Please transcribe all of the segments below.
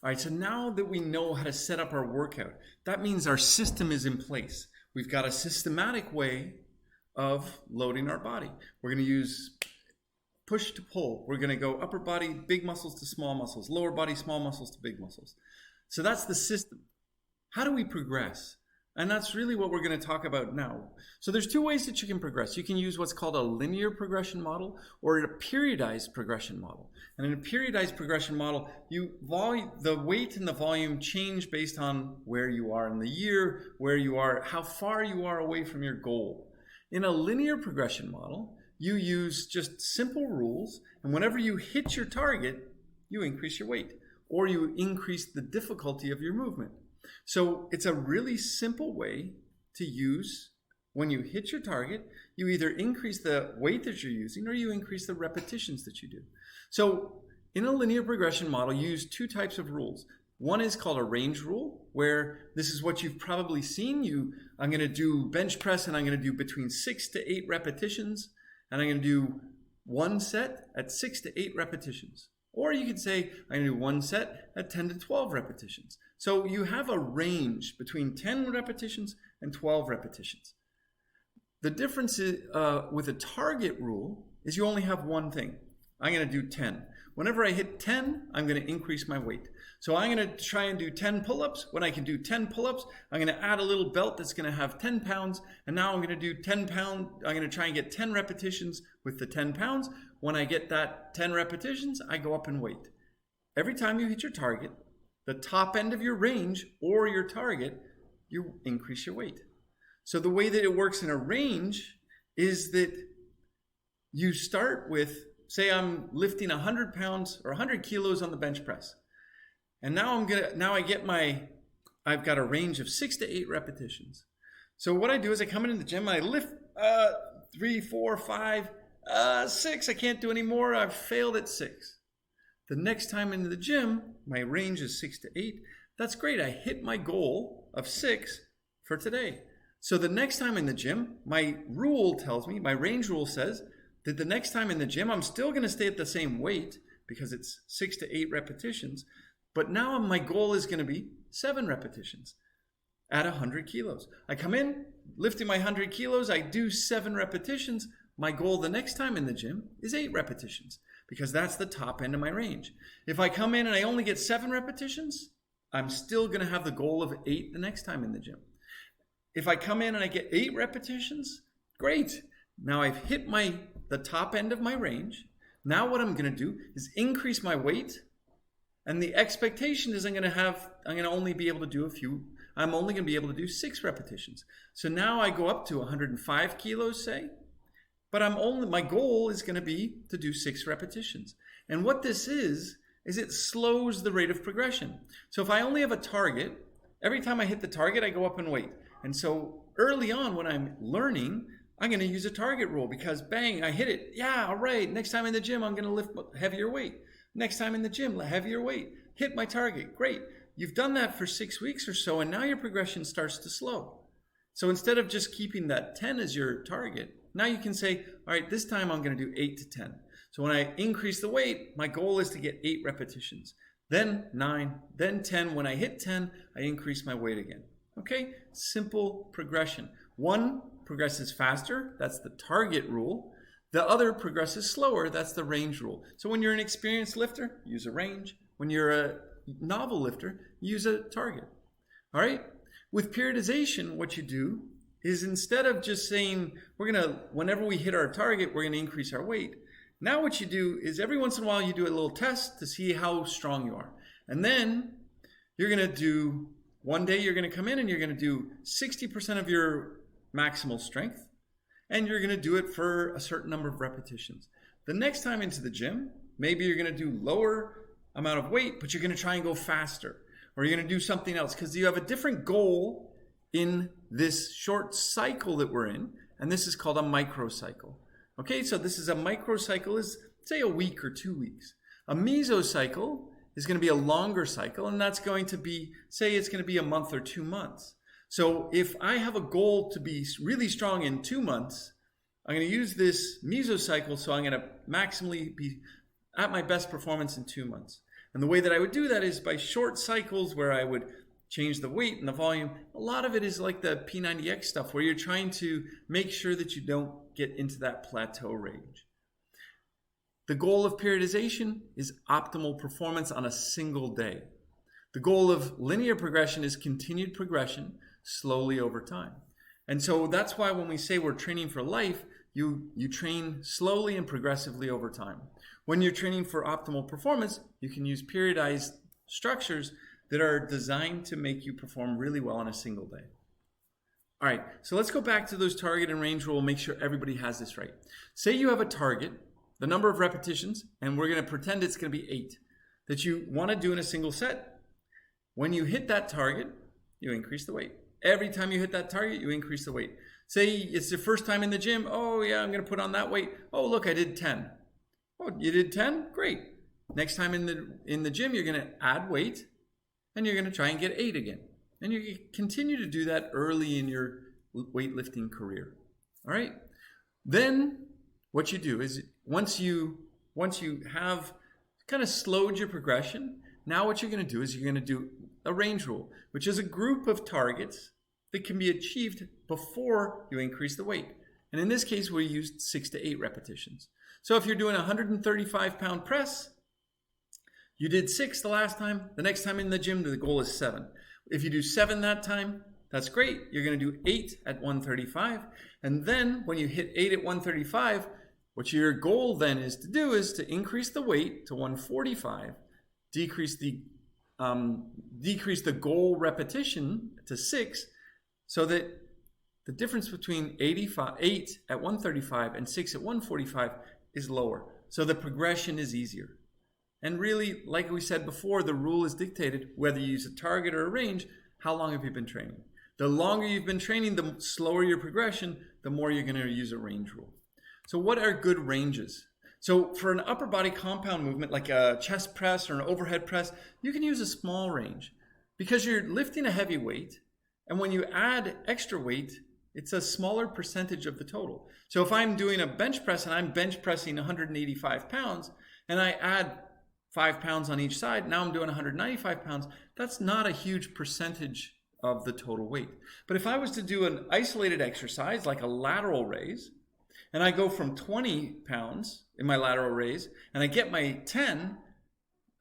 All right, so now that we know how to set up our workout, that means our system is in place. We've got a systematic way of loading our body. We're going to use push to pull. We're going to go upper body, big muscles to small muscles, lower body, small muscles to big muscles. So that's the system. How do we progress? And that's really what we're going to talk about now. So there's two ways that you can progress. You can use what's called a linear progression model or a periodized progression model. And in a periodized progression model, the weight and the volume change based on where you are in the year, where you are, how far you are away from your goal. In a linear progression model, you use just simple rules, and whenever you hit your target, you increase your weight or you increase the difficulty of your movement. So it's a really simple way to use. When you hit your target, you either increase the weight that you're using or you increase the repetitions that you do. So in a linear progression model, you use two types of rules. One is called a range rule, where this is what you've probably seen. I'm going to do bench press and I'm going to do between 6 to 8 repetitions, and I'm going to do one set at 6 to 8 repetitions. Or you could say, I'm going to do one set at 10 to 12 repetitions. So you have a range between 10 repetitions and 12 repetitions. The difference is, with a target rule is you only have one thing. I'm going to do 10. Whenever I hit 10, I'm going to increase my weight. So I'm going to try and do 10 pull-ups. When I can do 10 pull-ups, I'm going to add a little belt that's going to have 10 pounds. And now I'm going to do 10 pounds. I'm going to try and get 10 repetitions with the 10 pounds. When I get that 10 repetitions, I go up in weight. Every time you hit your target, the top end of your range or your target, you increase your weight. So the way that it works in a range is that you start with, say I'm lifting 100 pounds or 100 kilos on the bench press. And now I've got a range of 6 to 8 repetitions. So what I do is I come into the gym, I lift 3, 4, 5, 6. I can't do any more. I've failed at 6. The next time into the gym, my range is 6 to 8. That's great. I hit my goal of 6 for today. So the next time in the gym, my rule tells me, my range rule says that the next time in the gym, I'm still going to stay at the same weight because it's 6 to 8 repetitions. But now my goal is going to be 7 repetitions at 100 kilos. I come in, lifting my 100 kilos, I do 7 repetitions. My goal the next time in the gym is 8 repetitions because that's the top end of my range. If I come in and I only get 7 repetitions, I'm still going to have the goal of 8 the next time in the gym. If I come in and I get 8 repetitions, great. Now I've hit the top end of my range. Now what I'm going to do is increase my weight. And the expectation is I'm going to only be able to do I'm only going to be able to do 6 repetitions. So now I go up to 105 kilos, say, but my goal is going to be to do 6 repetitions. And what this is it slows the rate of progression. So if I only have a target, every time I hit the target, I go up in weight. And so early on when I'm learning, I'm going to use a target rule because bang, I hit it. Yeah, all right. Next time in the gym, I'm going to lift heavier weight. Next time in the gym, heavier weight. Hit my target. Great. You've done that for 6 weeks or so, and now your progression starts to slow. So instead of just keeping that 10 as your target, now you can say, all right, this time I'm going to do 8 to 10. So when I increase the weight, my goal is to get 8 repetitions. Then 9, then 10. When I hit 10, I increase my weight again. Okay? Simple progression. One progresses faster. That's the target rule. The other progresses slower. That's the range rule. So when you're an experienced lifter, use a range. When you're a novel lifter, use a target. All right? With periodization, what you do is instead of just saying, whenever we hit our target, we're going to increase our weight. Now what you do is every once in a while you do a little test to see how strong you are. And then you're going to do, one day you're going to come in and you're going to do 60% of your maximal strength. And you're going to do it for a certain number of repetitions. The next time into the gym, maybe you're going to do lower amount of weight, but you're going to try and go faster. Or you're going to do something else because you have a different goal in this short cycle that we're in. And this is called a microcycle. Okay, so this is a microcycle is, say, a week or 2 weeks. A mesocycle is going to be a longer cycle, and that's going to be, say, it's going to be a month or 2 months. So if I have a goal to be really strong in 2 months, I'm going to use this mesocycle, so I'm going to maximally be at my best performance in 2 months. And the way that I would do that is by short cycles where I would change the weight and the volume. A lot of it is like the P90X stuff where you're trying to make sure that you don't get into that plateau range. The goal of periodization is optimal performance on a single day. The goal of linear progression is continued progression slowly over time. And so that's why when we say we're training for life, you train slowly and progressively over time. When you're training for optimal performance, you can use periodized structures that are designed to make you perform really well on a single day. All right, so let's go back to those target and range rule, make sure everybody has this right. Say you have a target, the number of repetitions, and we're gonna pretend it's gonna be 8, that you wanna do in a single set. When you hit that target, you increase the weight. Every time you hit that target, you increase the weight. Say it's the first time in the gym, oh yeah, I'm gonna put on that weight. Oh look, I did 10. Oh, you did 10? Great. Next time in the gym, you're gonna add weight and you're gonna try and get 8 again. And you continue to do that early in your weightlifting career. All right? Then what you do is once you have kind of slowed your progression, now what you're gonna do is you're gonna do a range rule, which is a group of targets that can be achieved before you increase the weight. And in this case, we used 6 to 8 repetitions. So if you're doing a 135-pound press, you did 6 the last time. The next time in the gym, the goal is 7. If you do 7 that time, that's great. You're going to do 8 at 135. And then when you hit 8 at 135, what your goal then is to do is to increase the weight to 145, decrease the goal repetition to 6, so that the difference between 8 at 135 and 6 at 145 is lower. So the progression is easier. And really, like we said before, the rule is dictated whether you use a target or a range. How long have you been training? The longer you've been training, the slower your progression, the more you're going to use a range rule. So what are good ranges? So for an upper body compound movement, like a chest press or an overhead press, you can use a small range because you're lifting a heavy weight. And when you add extra weight, it's a smaller percentage of the total. So if I'm doing a bench press and I'm bench pressing 185 pounds and I add 5 pounds on each side, now I'm doing 195 pounds, that's not a huge percentage of the total weight. But if I was to do an isolated exercise like a lateral raise, and I go from 20 pounds in my lateral raise, and I get my 10,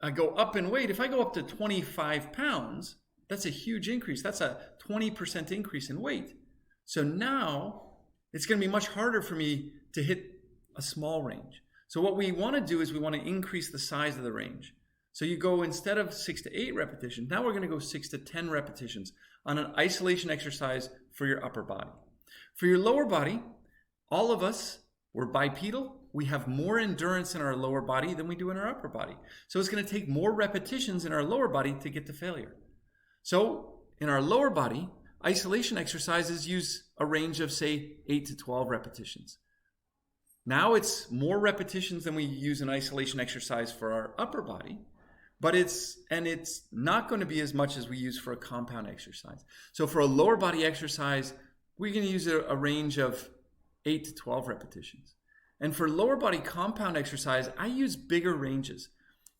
I go up in weight. If I go up to 25 pounds, that's a huge increase. That's a 20% increase in weight. So now it's going to be much harder for me to hit a small range. So what we want to do is we want to increase the size of the range. So you go, instead of 6 to 8 repetitions, now we're going to go 6 to 10 repetitions on an isolation exercise for your upper body. For your lower body, all of us, we're bipedal. We have more endurance in our lower body than we do in our upper body. So it's going to take more repetitions in our lower body to get to failure. So in our lower body, isolation exercises use a range of, say, 8 to 12 repetitions. Now it's more repetitions than we use in isolation exercise for our upper body, but it's not going to be as much as we use for a compound exercise. So for a lower body exercise, we're going to use a range of 8 to 12 repetitions. And for lower body compound exercise, I use bigger ranges.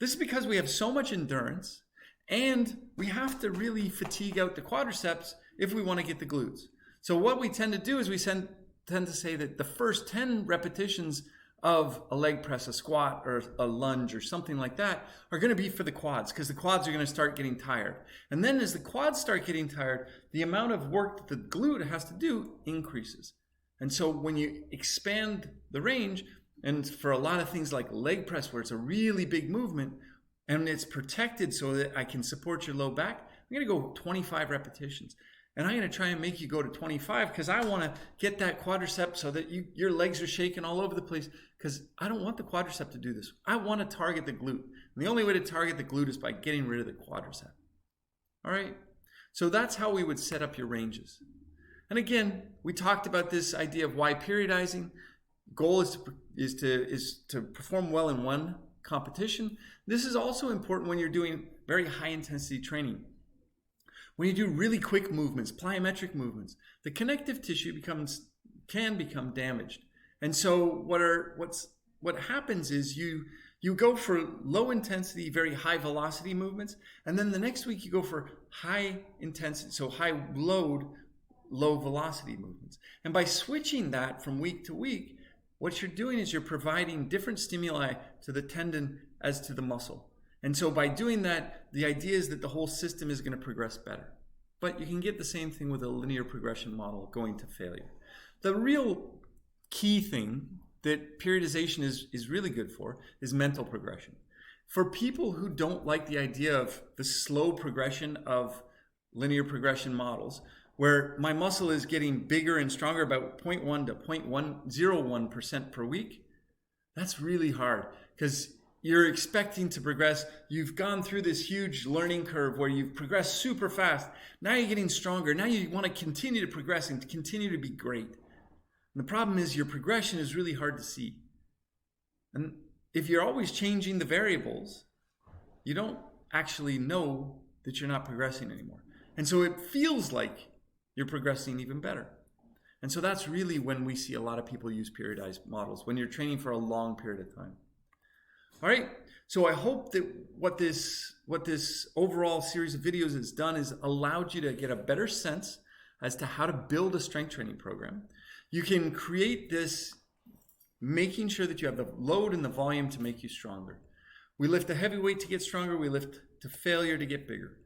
This is because we have so much endurance and we have to really fatigue out the quadriceps if we want to get the glutes. So what we tend to do is we tend to say that the first 10 repetitions of a leg press, a squat, or a lunge, or something like that are going to be for the quads, because the quads are going to start getting tired. And then as the quads start getting tired, the amount of work that the glute has to do increases. And so when you expand the range, and for a lot of things like leg press, where it's a really big movement, and it's protected so that I can support your low back, I'm going to go 25 repetitions. And I'm going to try and make you go to 25 because I want to get that quadricep so that your legs are shaking all over the place, because I don't want the quadricep to do this. I want to target the glute. And the only way to target the glute is by getting rid of the quadricep. All right? So that's how we would set up your ranges. And again, we talked about this idea of why periodizing. Goal is to perform well in one competition. This is also important when you're doing very high intensity training. When you do really quick movements, plyometric movements, the connective tissue can become damaged. And so what happens is You go for low intensity, very high velocity movements, and then the next week you go for high intensity, so high load, low velocity movements. And by switching that from week to week, what you're doing is you're providing different stimuli to the tendon as to the muscle. And so by doing that, the idea is that the whole system is going to progress better. But you can get the same thing with a linear progression model going to failure. The real key thing that periodization is really good for is mental progression. For people who don't like the idea of the slow progression of linear progression models, where my muscle is getting bigger and stronger about 0.1 to 0.101% per week, that's really hard because you're expecting to progress. You've gone through this huge learning curve where you've progressed super fast. Now you're getting stronger. Now you want to continue to progress and continue to be great. And the problem is your progression is really hard to see. And if you're always changing the variables, you don't actually know that you're not progressing anymore. And so it feels like you're progressing even better. And so that's really when we see a lot of people use periodized models, when you're training for a long period of time. All right, so I hope that what this overall series of videos has done is allowed you to get a better sense as to how to build a strength training program. You can create this making sure that you have the load and the volume to make you stronger. We lift a heavy weight to get stronger. We lift to failure to get bigger.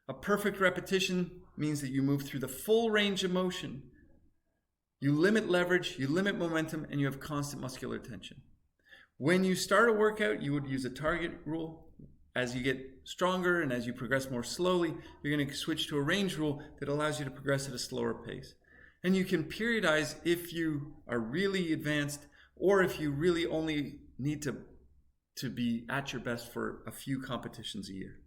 A perfect repetition means that you move through the full range of motion. You limit leverage, you limit momentum, and you have constant muscular tension. When you start a workout, you would use a target rule. As you get stronger and as you progress more slowly, you're going to switch to a range rule that allows you to progress at a slower pace. And you can periodize if you are really advanced or if you really only need to be at your best for a few competitions a year.